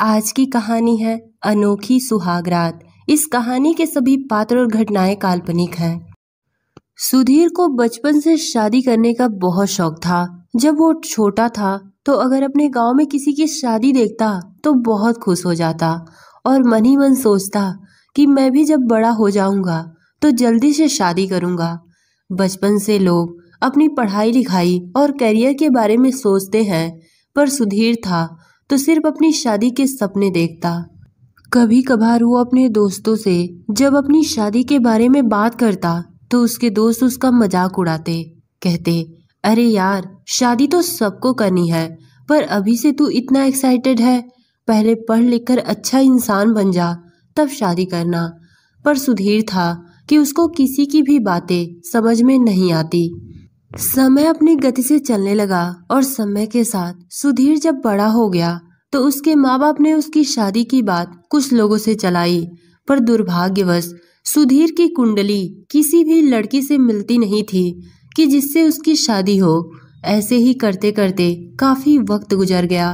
आज की कहानी है अनोखी सुहागरात। इस कहानी के सभी पात्र और घटनाएं काल्पनिक हैं। सुधीर को बचपन से शादी करने का बहुत शौक था। जब वो छोटा था तो अगर अपने गांव में किसी की शादी देखता तो बहुत खुश हो जाता और मन ही मन सोचता कि मैं भी जब बड़ा हो जाऊंगा तो जल्दी से शादी करूंगा। बचपन से लोग अपनी पढ़ाई लिखाई और करियर के बारे में सोचते हैं, पर सुधीर था तो सिर्फ अपनी शादी के सपने देखता। कभी कभार वो अपने दोस्तों से जब अपनी शादी के बारे में बात करता तो उसके दोस्त उसका मजाक उड़ाते, कहते, अरे यार शादी तो सबको करनी है, पर अभी से तू इतना एक्साइटेड है, पहले पढ़ लिख कर अच्छा इंसान बन जा तब शादी करना। पर सुधीर था कि उसको किसी की भी बातें समझ में नहीं आती। समय अपनी गति से चलने लगा और समय के साथ सुधीर जब बड़ा हो गया तो उसके माँ बाप ने उसकी शादी की बात कुछ लोगों से चलाई, पर दुर्भाग्यवश सुधीर की कुंडली किसी भी लड़की से मिलती नहीं थी कि जिससे उसकी शादी हो। ऐसे ही करते करते काफी वक्त गुजर गया,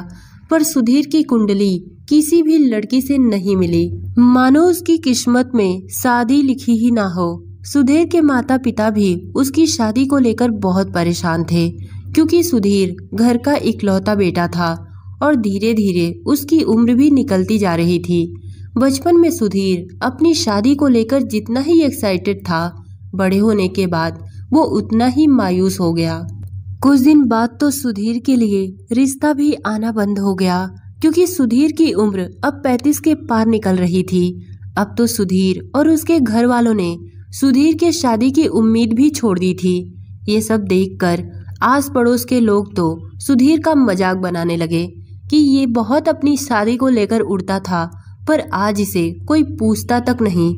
पर सुधीर की कुंडली किसी भी लड़की से नहीं मिली, मानो उसकी किस्मत में शादी लिखी ही ना हो। सुधीर के माता पिता भी उसकी शादी को लेकर बहुत परेशान थे, क्योंकि सुधीर घर का इकलौता बेटा था और धीरे धीरे उसकी उम्र भी निकलती जा रही थी। बचपन में सुधीर अपनी शादी को लेकर जितना ही एक्साइटेड था, बड़े होने के बाद वो उतना ही मायूस हो गया। कुछ दिन बाद तो सुधीर के लिए रिश्ता भी आना बंद हो गया, क्योंकि सुधीर की उम्र अब 35 के पार निकल रही थी। अब तो सुधीर और उसके घर वालों ने सुधीर के शादी की उम्मीद भी छोड़ दी थी। ये सब देखकर आस पड़ोस के लोग तो सुधीर का मजाक बनाने लगे कि ये बहुत अपनी शादी को लेकर उड़ता था, पर आज इसे कोई पूछता तक नहीं।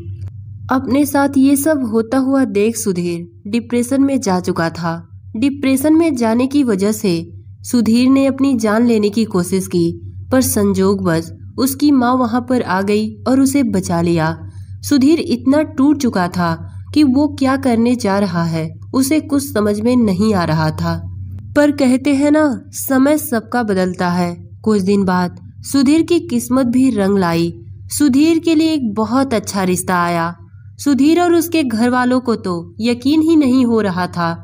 अपने साथ ये सब होता हुआ देख सुधीर डिप्रेशन में जा चुका था। डिप्रेशन में जाने की वजह से सुधीर ने अपनी जान लेने की कोशिश की, पर संजोगवश उसकी माँ वहां पर आ गई और उसे बचा लिया। सुधीर इतना टूट चुका था कि वो क्या करने जा रहा है उसे कुछ समझ में नहीं आ रहा था। पर कहते हैं ना, समय सबका बदलता है। कुछ दिन बाद सुधीर की किस्मत भी रंग लाई। सुधीर के लिए एक बहुत अच्छा रिश्ता आया। सुधीर और उसके घर वालों को तो यकीन ही नहीं हो रहा था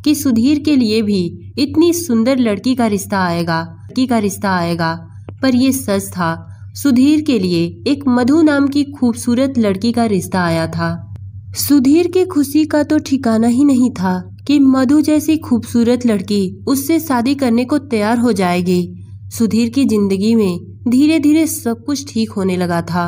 कि सुधीर के लिए भी इतनी सुंदर लड़की का रिश्ता आएगा। पर ये सच था, सुधीर के लिए एक मधु नाम की खूबसूरत लड़की का रिश्ता आया था। सुधीर की खुशी का तो ठिकाना ही नहीं था कि मधु जैसी खूबसूरत लड़की उससे शादी करने को तैयार हो जाएगी। सुधीर की जिंदगी में धीरे धीरे सब कुछ ठीक होने लगा था,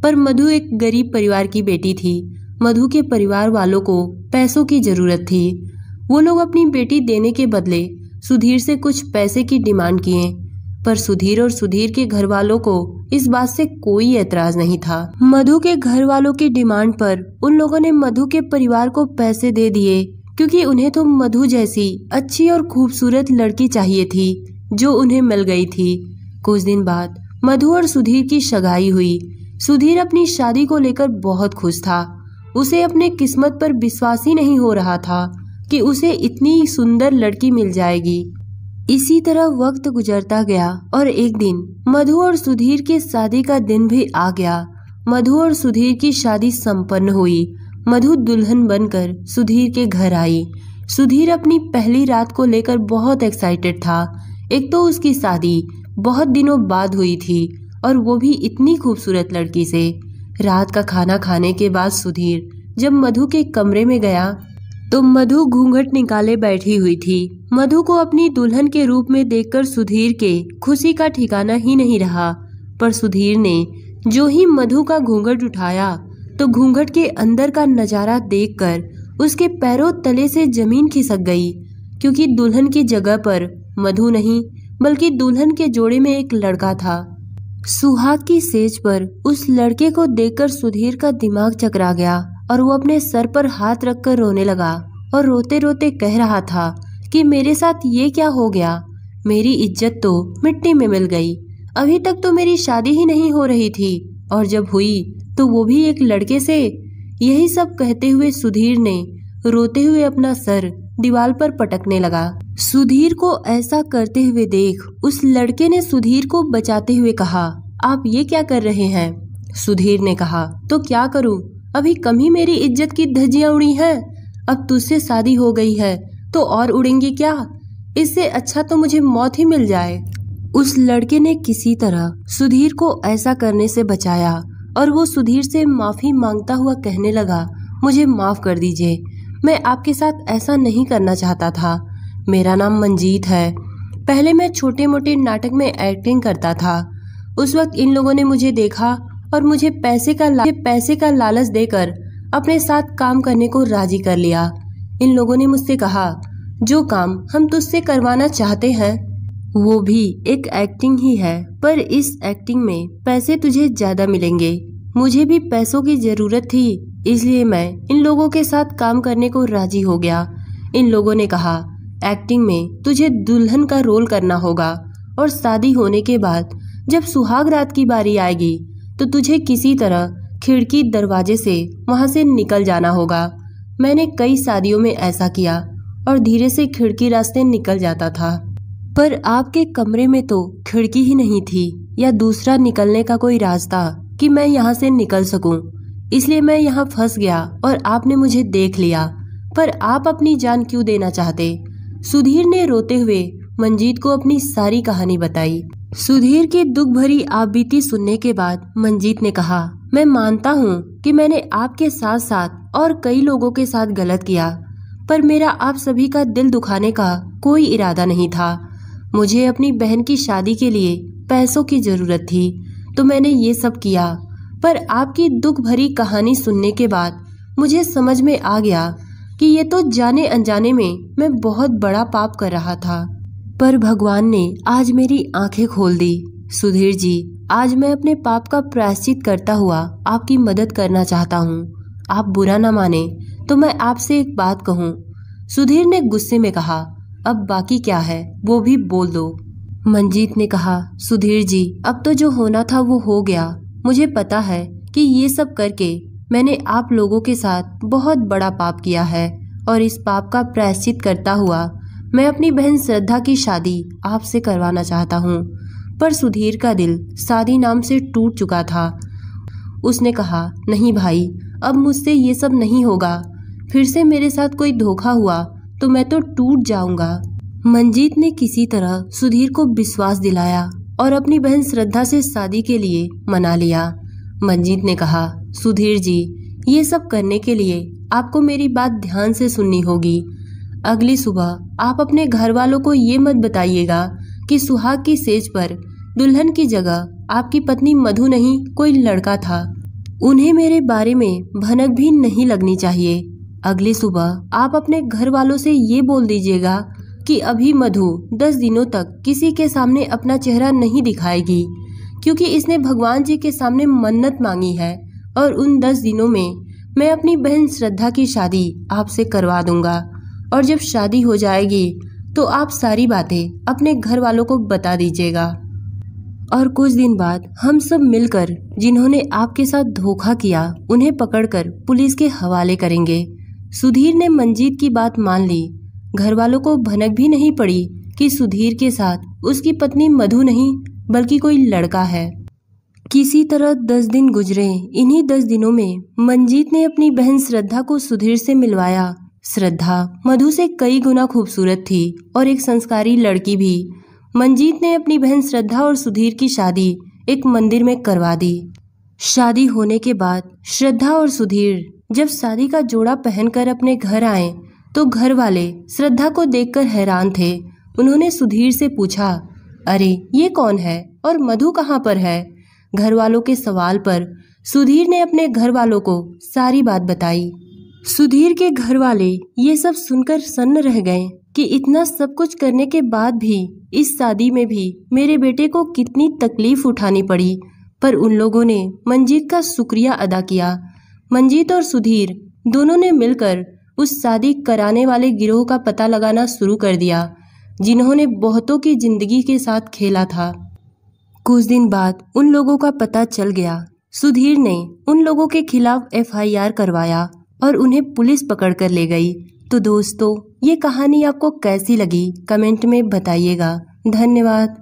पर मधु एक गरीब परिवार की बेटी थी। मधु के परिवार वालों को पैसों की जरूरत थी। वो लोग अपनी बेटी देने के बदले सुधीर से कुछ पैसे की डिमांड किए, पर सुधीर और सुधीर के घर वालों को इस बात से कोई एतराज नहीं था। मधु के घर वालों की डिमांड पर उन लोगों ने मधु के परिवार को पैसे दे दिए, क्योंकि उन्हें तो मधु जैसी अच्छी और खूबसूरत लड़की चाहिए थी, जो उन्हें मिल गई थी। कुछ दिन बाद मधु और सुधीर की सगाई हुई। सुधीर अपनी शादी को लेकर बहुत खुश था। उसे अपने किस्मत पर विश्वास ही नहीं हो रहा था कि उसे इतनी सुंदर लड़की मिल जाएगी। इसी तरह वक्त गुजरता गया और एक दिन मधु और सुधीर के शादी का दिन भी आ गया। मधु और सुधीर की शादी संपन्न हुई। मधु दुल्हन बनकर सुधीर के घर आई। सुधीर अपनी पहली रात को लेकर बहुत एक्साइटेड था। एक तो उसकी शादी बहुत दिनों बाद हुई थी और वो भी इतनी खूबसूरत लड़की से। रात का खाना खाने के बाद सुधीर जब मधु के कमरे में गया तो मधु घूंघट निकाले बैठी हुई थी। मधु को अपनी दुल्हन के रूप में देखकर सुधीर के खुशी का ठिकाना ही नहीं रहा, पर सुधीर ने जो ही मधु का घूंघट उठाया तो घूंघट के अंदर का नजारा देखकर उसके पैरों तले से जमीन खिसक गई, क्योंकि दुल्हन की जगह पर मधु नहीं बल्कि दुल्हन के जोड़े में एक लड़का था। सुहाग की सेज पर उस लड़के को देखकर सुधीर का दिमाग चकरा गया और वो अपने सर पर हाथ रखकर रोने लगा और रोते रोते कह रहा था कि मेरे साथ ये क्या हो गया, मेरी इज्जत तो मिट्टी में मिल गई। अभी तक तो मेरी शादी ही नहीं हो रही थी और जब हुई तो वो भी एक लड़के से। यही सब कहते हुए सुधीर ने रोते हुए अपना सर दीवार पर पटकने लगा। सुधीर को ऐसा करते हुए देख उस लड़के ने सुधीर को बचाते हुए कहा, आप ये क्या कर रहे हैं? सुधीर ने कहा, तो क्या करूं? अभी कम ही मेरी इज्जत की धज्जियां उड़ी हैं। अब तुझसे शादी हो गई है तो और उड़ेंगी क्या? इससे अच्छा तो मुझे मौत ही मिल जाए। उस लड़के ने किसी तरह सुधीर को ऐसा करने से बचाया और वो सुधीर से माफी मांगता हुआ कहने लगा, मुझे माफ कर दीजिए, मैं आपके साथ ऐसा नहीं करना चाहता था। मेरा नाम मंजीत है। पहले मैं छोटे मोटे नाटक में एक्टिंग करता था। उस वक्त इन लोगों ने मुझे देखा और मुझे पैसे का लालच देकर अपने साथ काम करने को राजी कर लिया। इन लोगों ने मुझसे कहा, जो काम हम तुझसे करवाना चाहते हैं वो भी एक एक्टिंग ही है, पर इस एक्टिंग में पैसे तुझे ज्यादा मिलेंगे। मुझे भी पैसों की जरूरत थी, इसलिए मैं इन लोगों के साथ काम करने को राजी हो गया। इन लोगों ने कहा, एक्टिंग में तुझे दुल्हन का रोल करना होगा और शादी होने के बाद जब सुहाग रात की बारी आएगी तो तुझे किसी तरह खिड़की दरवाजे से वहां से निकल जाना होगा। मैंने कई शादियों में ऐसा किया और धीरे से खिड़की रास्ते निकल जाता था, पर आपके कमरे में तो खिड़की ही नहीं थी या दूसरा निकलने का कोई रास्ता कि मैं यहाँ से निकल सकूं। इसलिए मैं यहाँ फंस गया और आपने मुझे देख लिया। पर आप अपनी जान क्यों देना चाहते? सुधीर ने रोते हुए मंजीत को अपनी सारी कहानी बताई। सुधीर की दुख भरी आपबीती सुनने के बाद मंजीत ने कहा, मैं मानता हूँ कि मैंने आपके साथ साथ और कई लोगों के साथ गलत किया, पर मेरा आप सभी का दिल दुखाने का कोई इरादा नहीं था। मुझे अपनी बहन की शादी के लिए पैसों की जरूरत थी तो मैंने ये सब किया। पर आपकी दुख भरी कहानी सुनने के बाद मुझे समझ में आ गया कि ये तो जाने अनजाने में मैं बहुत बड़ा पाप कर रहा था, पर भगवान ने आज मेरी आंखें खोल दी। सुधीर जी, आज मैं अपने पाप का प्रायश्चित करता हुआ आपकी मदद करना चाहता हूँ। आप बुरा न माने तो मैं आपसे एक बात कहूँ। सुधीर ने गुस्से में कहा, अब बाकी क्या है वो भी बोल दो। मंजीत ने कहा, सुधीर जी, अब तो जो होना था वो हो गया। मुझे पता है कि ये सब करके मैंने आप लोगों के साथ बहुत बड़ा पाप किया है और इस पाप का प्रायश्चित करता हुआ मैं अपनी बहन श्रद्धा की शादी आपसे करवाना चाहता हूँ। पर सुधीर का दिल शादी नाम से टूट चुका था। उसने कहा, नहीं भाई, अब मुझसे ये सब नहीं होगा। फिर से मेरे साथ कोई धोखा हुआ तो मैं तो टूट जाऊंगा। मंजीत ने किसी तरह सुधीर को विश्वास दिलाया और अपनी बहन श्रद्धा से शादी के लिए मना लिया। मंजीत ने कहा, सुधीर जी, ये सब करने के लिए आपको मेरी बात ध्यान से सुननी होगी। अगली सुबह आप अपने घर वालों को ये मत बताइएगा कि सुहाग की सेज पर दुल्हन की जगह आपकी पत्नी मधु नहीं कोई लड़का था। उन्हें मेरे बारे में भनक भी नहीं लगनी चाहिए। अगली सुबह आप अपने घर वालों से ये बोल दीजिएगा कि अभी मधु 10 दिनों तक किसी के सामने अपना चेहरा नहीं दिखाएगी, क्योंकि इसने भगवान जी के सामने मन्नत मांगी है और उन 10 दिनों में मैं अपनी बहन श्रद्धा की शादी आपसे करवा दूंगा। और जब शादी हो जाएगी तो आप सारी बातें अपने घर वालों को बता दीजिएगा। और कुछ दिन बाद हम सब मिलकर जिन्होंने आपके साथ धोखा किया उन्हें पकड़कर पुलिस के हवाले करेंगे। सुधीर ने मंजीत की बात मान ली। घर वालों को भनक भी नहीं पड़ी कि सुधीर के साथ उसकी पत्नी मधु नहीं बल्कि कोई लड़का है। किसी तरह 10 दिन गुजरे। इन्हीं 10 दिनों में मंजीत ने अपनी बहन श्रद्धा को सुधीर से मिलवाया। श्रद्धा मधु से कई गुना खूबसूरत थी और एक संस्कारी लड़की भी। मंजीत ने अपनी बहन श्रद्धा और सुधीर की शादी एक मंदिर में करवा दी। शादी होने के बाद श्रद्धा और सुधीर जब शादी का जोड़ा पहनकर अपने घर आए तो घर वाले श्रद्धा को देखकर हैरान थे। उन्होंने सुधीर से पूछा, अरे ये कौन है और मधु कहाँ पर है? घर वालों के सवाल पर सुधीर ने अपने घर वालों को सारी बात बताई। सुधीर के घर वाले ये सब सुनकर सन्न रह गए कि इतना सब कुछ करने के बाद भी इस शादी में भी मेरे बेटे को कितनी तकलीफ उठानी पड़ी। पर उन लोगों ने मंजीत का शुक्रिया अदा किया। मंजीत और सुधीर दोनों ने मिलकर उस शादी कराने वाले गिरोह का पता लगाना शुरू कर दिया जिन्होंने बहुतों की जिंदगी के साथ खेला था। कुछ दिन बाद उन लोगों का पता चल गया। सुधीर ने उन लोगों के खिलाफ FIR करवाया और उन्हें पुलिस पकड़ कर ले गई। तो दोस्तों, ये कहानी आपको कैसी लगी कमेंट में बताइएगा। धन्यवाद।